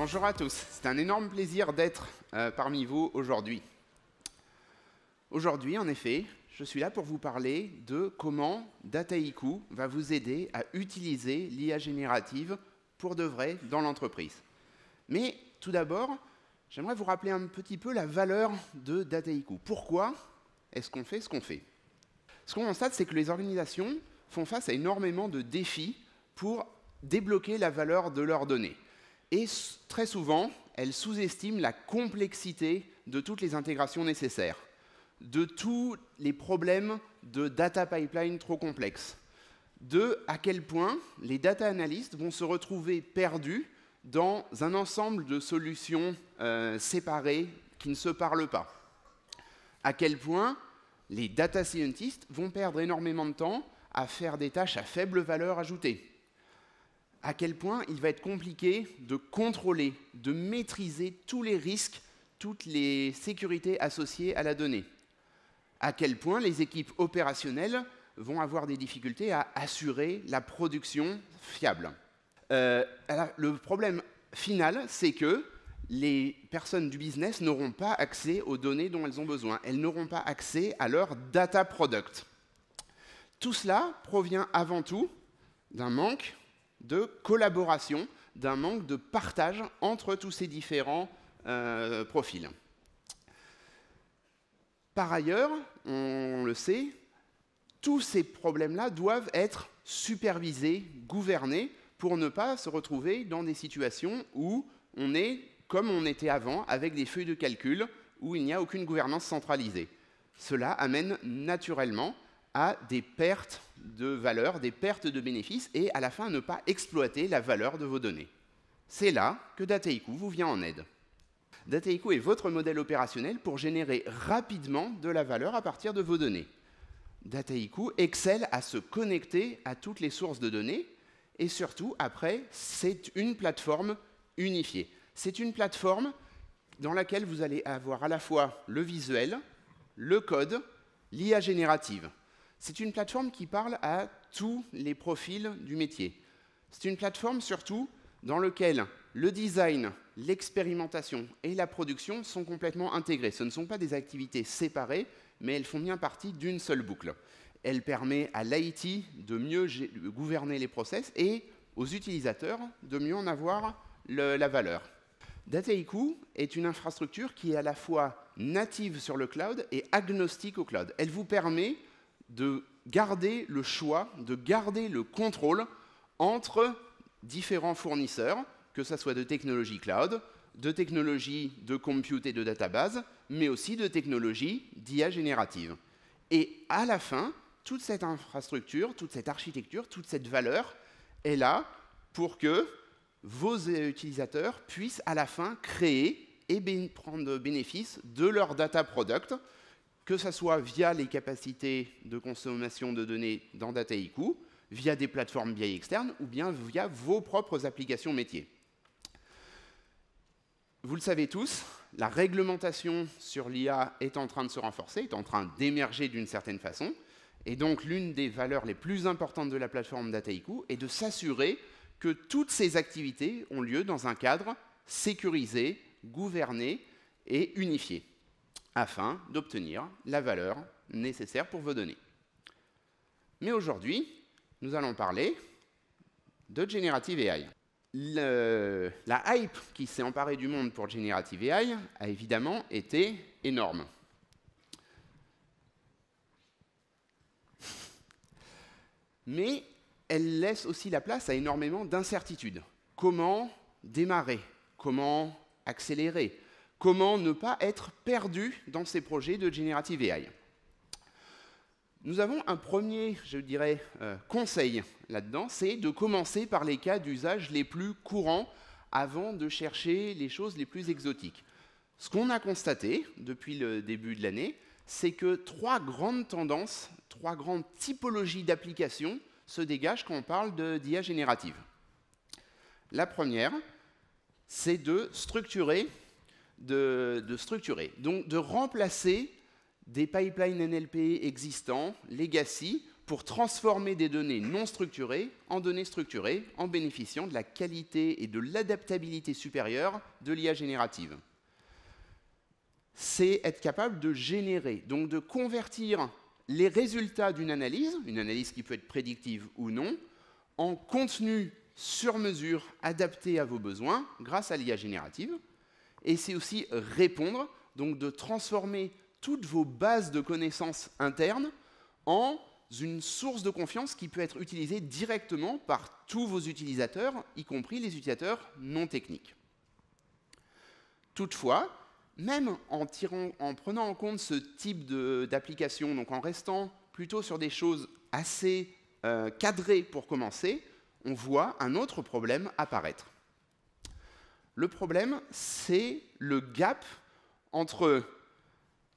Bonjour à tous, c'est un énorme plaisir d'être parmi vous aujourd'hui. Aujourd'hui, en effet, je suis là pour vous parler de comment Dataiku va vous aider à utiliser l'IA générative pour de vrai dans l'entreprise. Mais tout d'abord, j'aimerais vous rappeler un petit peu la valeur de Dataiku. Pourquoi est-ce qu'on fait ce qu'on fait? Ce qu'on constate, c'est que les organisations font face à énormément de défis pour débloquer la valeur de leurs données. Et très souvent, elles sous-estiment la complexité de toutes les intégrations nécessaires, de tous les problèmes de data pipeline trop complexes, de à quel point les data analysts vont se retrouver perdus dans un ensemble de solutions séparées qui ne se parlent pas, à quel point les data scientists vont perdre énormément de temps à faire des tâches à faible valeur ajoutée, à quel point il va être compliqué de contrôler, de maîtriser tous les risques, toutes les sécurités associées à la donnée, à quel point les équipes opérationnelles vont avoir des difficultés à assurer la production fiable. Alors, le problème final, c'est que les personnes du business n'auront pas accès aux données dont elles ont besoin. Elles n'auront pas accès à leur data product. Tout cela provient avant tout d'un manque de collaboration, d'un manque de partage entre tous ces différents profils. Par ailleurs, on le sait, tous ces problèmes-là doivent être supervisés, gouvernés, pour ne pas se retrouver dans des situations où on est comme on était avant, avec des feuilles de calcul, où il n'y a aucune gouvernance centralisée. Cela amène naturellement à des pertes de valeur, des pertes de bénéfices, et à la fin, à ne pas exploiter la valeur de vos données. C'est là que Dataiku vous vient en aide. Dataiku est votre modèle opérationnel pour générer rapidement de la valeur à partir de vos données. Dataiku excelle à se connecter à toutes les sources de données, et surtout, après, c'est une plateforme unifiée. C'est une plateforme dans laquelle vous allez avoir à la fois le visuel, le code, l'IA générative. C'est une plateforme qui parle à tous les profils du métier. C'est une plateforme surtout dans laquelle le design, l'expérimentation et la production sont complètement intégrés. Ce ne sont pas des activités séparées, mais elles font bien partie d'une seule boucle. Elle permet à l'IT de mieux gouverner les process et aux utilisateurs de mieux en avoir la valeur. Dataiku est une infrastructure qui est à la fois native sur le cloud et agnostique au cloud. Elle vous permet de garder le choix, de garder le contrôle entre différents fournisseurs, que ce soit de technologies cloud, de technologies de compute et de database, mais aussi de technologies d'IA générative. Et à la fin, toute cette infrastructure, toute cette architecture, toute cette valeur est là pour que vos utilisateurs puissent à la fin créer et prendre bénéfice de leur data product, que ce soit via les capacités de consommation de données dans Dataiku, via des plateformes BI externes ou bien via vos propres applications métiers. Vous le savez tous, la réglementation sur l'IA est en train de se renforcer, est en train d'émerger d'une certaine façon, et donc l'une des valeurs les plus importantes de la plateforme Dataiku est de s'assurer que toutes ces activités ont lieu dans un cadre sécurisé, gouverné et unifié, afin d'obtenir la valeur nécessaire pour vos données. Mais aujourd'hui, nous allons parler de Generative AI. La hype qui s'est emparée du monde pour Generative AI a évidemment été énorme. Mais elle laisse aussi la place à énormément d'incertitudes. Comment démarrer? Comment accélérer? Comment ne pas être perdu dans ces projets de Generative AI? Nous avons un premier, je dirais, conseil là-dedans, c'est de commencer par les cas d'usage les plus courants avant de chercher les choses les plus exotiques. Ce qu'on a constaté depuis le début de l'année, c'est que trois grandes tendances, trois grandes typologies d'applications se dégagent quand on parle d'IA générative. La première, c'est de structurer, donc de remplacer des pipelines NLP existants, legacy, pour transformer des données non structurées en données structurées en bénéficiant de la qualité et de l'adaptabilité supérieure de l'IA générative. C'est être capable de générer, donc de convertir les résultats d'une analyse qui peut être prédictive ou non, en contenu sur mesure adapté à vos besoins grâce à l'IA générative. Et c'est aussi répondre, donc de transformer toutes vos bases de connaissances internes en une source de confiance qui peut être utilisée directement par tous vos utilisateurs, y compris les utilisateurs non techniques. Toutefois, même en prenant en compte ce type d'application, donc en restant plutôt sur des choses assez cadrées pour commencer, on voit un autre problème apparaître. Le problème, c'est le gap entre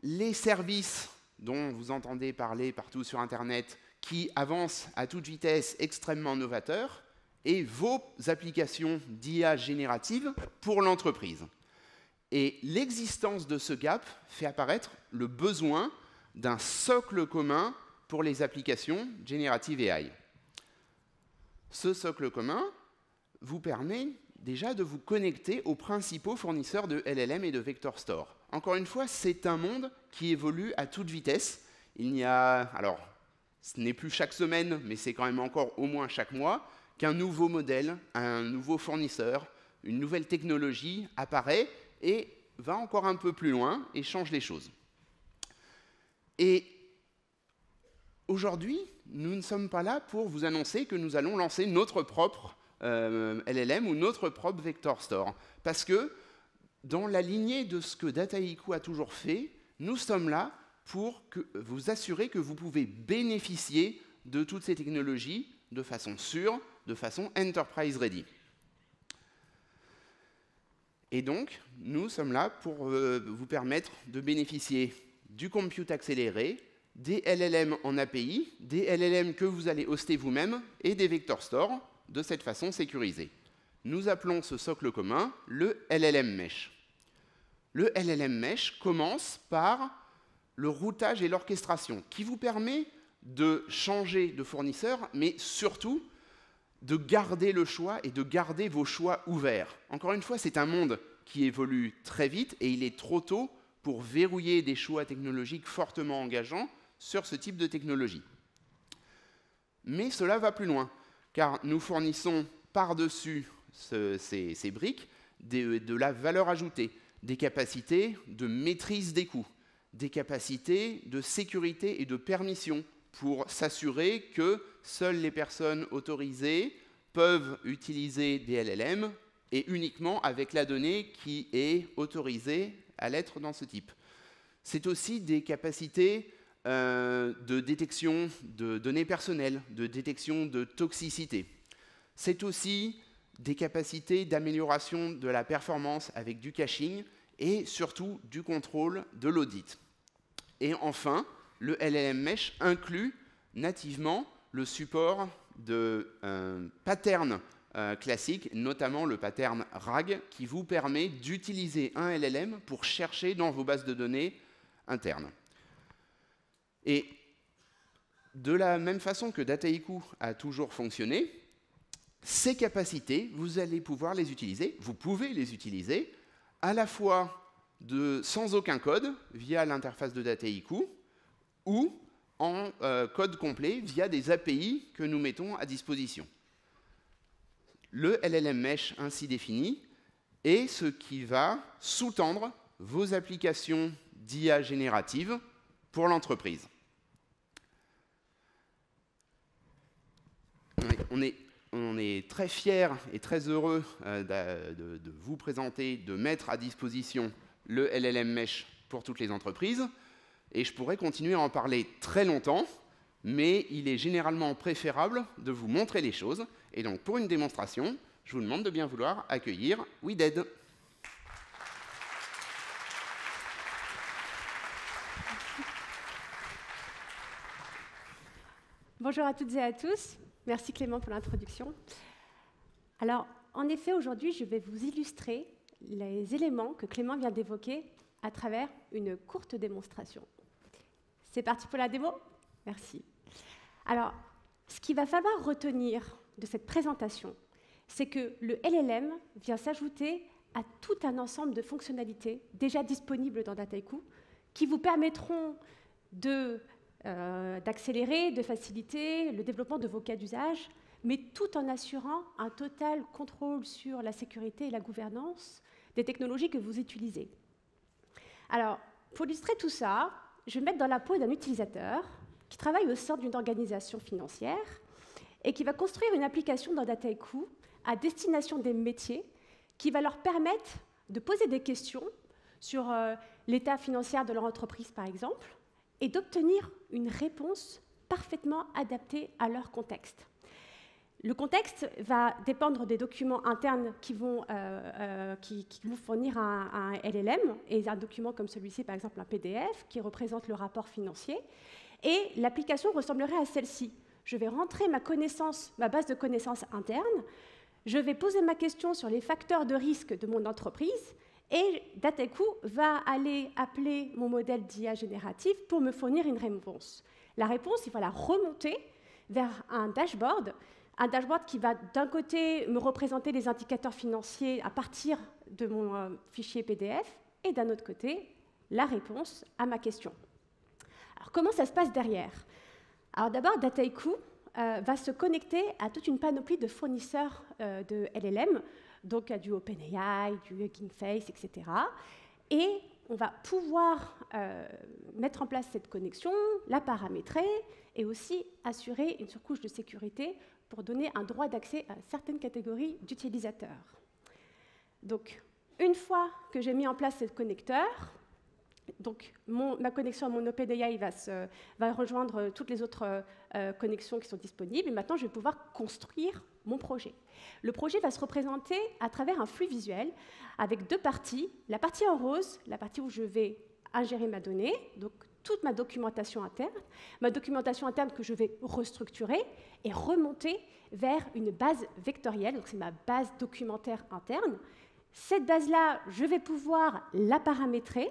les services dont vous entendez parler partout sur Internet, qui avancent à toute vitesse, extrêmement novateurs, et vos applications d'IA générative pour l'entreprise. Et l'existence de ce gap fait apparaître le besoin d'un socle commun pour les applications génératives AI. Ce socle commun vous permet déjà de vous connecter aux principaux fournisseurs de LLM et de Vector Store. Encore une fois, c'est un monde qui évolue à toute vitesse. Il y a, alors, ce n'est plus chaque semaine, mais c'est quand même encore au moins chaque mois, qu'un nouveau modèle, un nouveau fournisseur, une nouvelle technologie apparaît et va encore un peu plus loin et change les choses. Et aujourd'hui, nous ne sommes pas là pour vous annoncer que nous allons lancer notre propre LLM ou notre propre Vector Store. Parce que dans la lignée de ce que Dataiku a toujours fait, nous sommes là pour vous assurer que vous pouvez bénéficier de toutes ces technologies de façon sûre, de façon enterprise ready. Et donc, nous sommes là pour vous permettre de bénéficier du compute accéléré, des LLM en API, des LLM que vous allez hoster vous-même et des Vector Store de cette façon sécurisée. Nous appelons ce socle commun le LLM Mesh. Le LLM Mesh commence par le routage et l'orchestration qui vous permet de changer de fournisseur, mais surtout de garder le choix et de garder vos choix ouverts. Encore une fois, c'est un monde qui évolue très vite et il est trop tôt pour verrouiller des choix technologiques fortement engageants sur ce type de technologie. Mais cela va plus loin, car nous fournissons par-dessus ces briques de la valeur ajoutée, des capacités de maîtrise des coûts, des capacités de sécurité et de permission pour s'assurer que seules les personnes autorisées peuvent utiliser des LLM et uniquement avec la donnée qui est autorisée à l'être dans ce type. C'est aussi des capacités de détection de données personnelles, de détection de toxicité. C'est aussi des capacités d'amélioration de la performance avec du caching et surtout du contrôle de l'audit. Et enfin, le LLM Mesh inclut nativement le support de patterns classiques, notamment le pattern RAG, qui vous permet d'utiliser un LLM pour chercher dans vos bases de données internes. Et de la même façon que Dataiku a toujours fonctionné, ces capacités, vous allez pouvoir les utiliser, vous pouvez les utiliser à la fois sans aucun code via l'interface de Dataiku ou en code complet via des API que nous mettons à disposition. Le LLM Mesh ainsi défini est ce qui va sous-tendre vos applications d'IA générative pour l'entreprise. On est très fiers et très heureux de vous présenter, de mettre à disposition le LLM Mesh pour toutes les entreprises. Et je pourrais continuer à en parler très longtemps, mais il est généralement préférable de vous montrer les choses. Et donc, pour une démonstration, je vous demande de bien vouloir accueillir Wided. Bonjour à toutes et à tous. Merci Clément pour l'introduction. Alors, en effet, aujourd'hui, je vais vous illustrer les éléments que Clément vient d'évoquer à travers une courte démonstration. C'est parti pour la démo? Merci. Alors, ce qu'il va falloir retenir de cette présentation, c'est que le LLM vient s'ajouter à tout un ensemble de fonctionnalités déjà disponibles dans Dataiku qui vous permettront d'accélérer, de faciliter le développement de vos cas d'usage, mais tout en assurant un total contrôle sur la sécurité et la gouvernance des technologies que vous utilisez. Alors, pour illustrer tout ça, je vais me mettre dans la peau d'un utilisateur qui travaille au sein d'une organisation financière et qui va construire une application dans Dataiku à destination des métiers qui va leur permettre de poser des questions sur l'état financier de leur entreprise, par exemple, et d'obtenir une réponse parfaitement adaptée à leur contexte. Le contexte va dépendre des documents internes qui vont fournir un LLM, et un document comme celui-ci, par exemple un PDF, qui représente le rapport financier, et l'application ressemblerait à celle-ci. Je vais rentrer ma base de connaissances interne, je vais poser ma question sur les facteurs de risque de mon entreprise, et Dataiku va aller appeler mon modèle d'IA générative pour me fournir une réponse. La réponse, il va la remonter vers un dashboard qui va d'un côté me représenter les indicateurs financiers à partir de mon fichier PDF, et d'un autre côté, la réponse à ma question. Alors comment ça se passe derrière? Alors d'abord, Dataiku va se connecter à toute une panoplie de fournisseurs de LLM, donc à du OpenAI, du Hugging Face, etc. Et on va pouvoir mettre en place cette connexion, la paramétrer et aussi assurer une surcouche de sécurité pour donner un droit d'accès à certaines catégories d'utilisateurs. Donc, une fois que j'ai mis en place ce connecteur, donc ma connexion à mon OpenAI va rejoindre toutes les autres connexions qui sont disponibles, et maintenant je vais pouvoir construire mon projet. Le projet va se représenter à travers un flux visuel avec deux parties. La partie en rose, la partie où je vais ingérer ma donnée, donc toute ma documentation interne que je vais restructurer et remonter vers une base vectorielle, donc c'est ma base documentaire interne. Cette base-là, je vais pouvoir la paramétrer.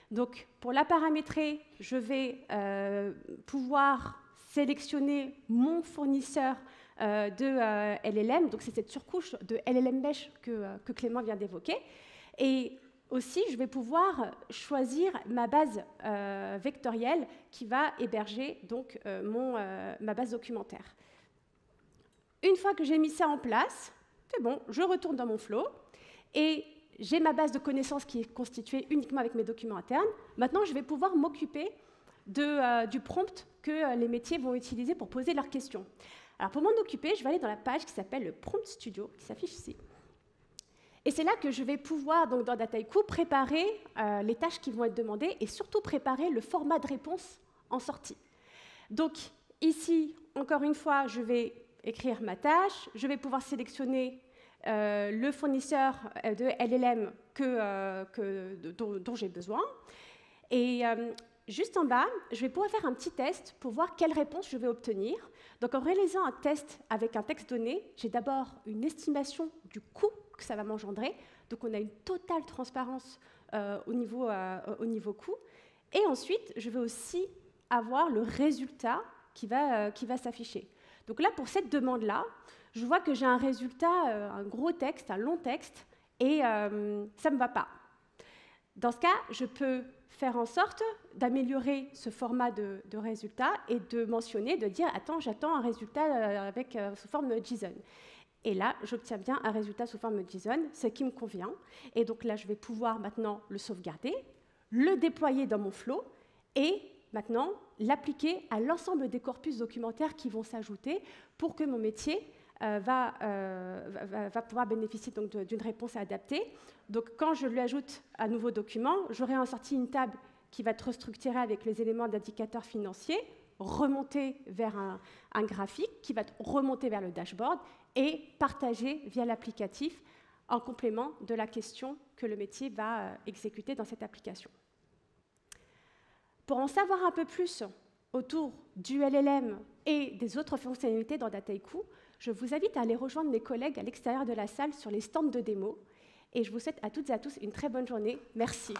Donc, pour la paramétrer, je vais pouvoir sélectionner mon fournisseur de LLM. Donc, c'est cette surcouche de LLM Mesh que Clément vient d'évoquer. Et aussi, je vais pouvoir choisir ma base vectorielle qui va héberger donc, ma base documentaire. Une fois que j'ai mis ça en place, c'est bon, je retourne dans mon flow et j'ai ma base de connaissances qui est constituée uniquement avec mes documents internes. Maintenant, je vais pouvoir m'occuper du prompt que les métiers vont utiliser pour poser leurs questions. Alors, pour m'en occuper, je vais aller dans la page qui s'appelle le Prompt Studio, qui s'affiche ici. Et c'est là que je vais pouvoir, donc, dans Dataiku, préparer les tâches qui vont être demandées et surtout préparer le format de réponse en sortie. Donc, ici, encore une fois, je vais écrire ma tâche, je vais pouvoir sélectionner le fournisseur de LLM dont j'ai besoin. Et juste en bas, je vais pouvoir faire un petit test pour voir quelle réponse je vais obtenir. Donc en réalisant un test avec un texte donné, j'ai d'abord une estimation du coût que ça va m'engendrer. Donc on a une totale transparence au niveau coût. Et ensuite, je vais aussi avoir le résultat qui va s'afficher. Donc là, pour cette demande-là, je vois que j'ai un résultat, un gros texte, un long texte, et ça ne me va pas. Dans ce cas, je peux faire en sorte d'améliorer ce format de résultat et de mentionner, de dire « Attends, j'attends un résultat sous forme JSON ». Et là, j'obtiens bien un résultat sous forme JSON, ce qui me convient. Et donc là, je vais pouvoir maintenant le sauvegarder, le déployer dans mon flow, et maintenant l'appliquer à l'ensemble des corpus documentaires qui vont s'ajouter pour que mon métier va pouvoir bénéficier d'une réponse adaptée. Donc, quand je lui ajoute un nouveau document, j'aurai en sortie une table qui va être restructurée avec les éléments d'indicateurs financiers, remonter vers un graphique qui va être remonté vers le dashboard et partagé via l'applicatif en complément de la question que le métier va exécuter dans cette application. Pour en savoir un peu plus autour du LLM et des autres fonctionnalités dans Dataiku, je vous invite à aller rejoindre mes collègues à l'extérieur de la salle sur les stands de démo. Et je vous souhaite à toutes et à tous une très bonne journée. Merci.